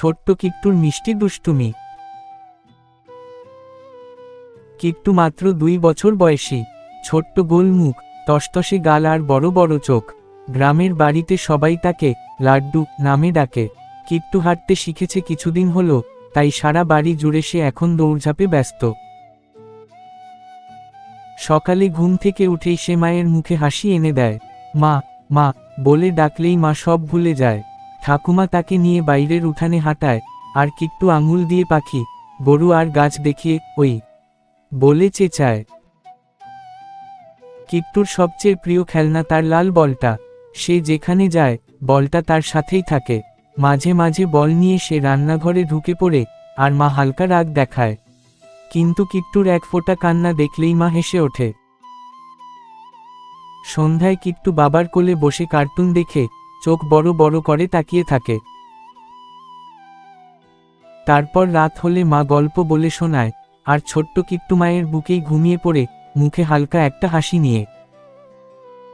ছোট্ট কিট্টুর মিষ্টি দুষ্টুমি। কিট্টু মাত্র 2 বছর বয়সী, ছোট্ট গোল মুখ, টসটসে গাল আর বড় বড় চোখ। গ্রামের বাড়িতে সবাই তাকে লাড্ডু নামে ডাকে। কিট্টু হাঁটতে শিখেছে কিছুদিন হলো, তাই সারা বাড়ি জুড়ে সে এখন দৌড়ঝাঁপে ব্যস্ত। সকালে ঘুম থেকে উঠেই সে মায়ের মুখে হাসি এনে দেয়। মা মা বলে ডাকলেই মা সব ভুলে যায়। ঠাকুমা তাকে নিয়ে বাইরের উঠানে হাঁটায়, আর কিট্টু আঙুল দিয়ে পাখি, গরু আর গাছ দেখিয়ে ওই বলে চেঁচায়। কিট্টুর সবচেয়ে প্রিয় খেলনা তার লাল বলটা। সে যেখানে যায় বলটা তার সাথেই থাকে। মাঝে মাঝে বল নিয়ে সে রান্নাঘরে ঢুকে পড়ে, আর মা হালকা রাগ দেখায়। কিন্তু কিট্টুর এক ফোঁটা কান্না দেখলেই মা হেসে ওঠে। সন্ধ্যায় কিট্টু বাবার কোলে বসে কার্টুন দেখে চোখ বড় বড় করে তাকিয়ে থাকে। তারপর রাত হলে মা গল্প বলে শোনায়, আর ছোট্ট কিট্টু মায়ের বুকেই ঘুমিয়ে পড়ে, মুখে হালকা একটা হাসি নিয়ে।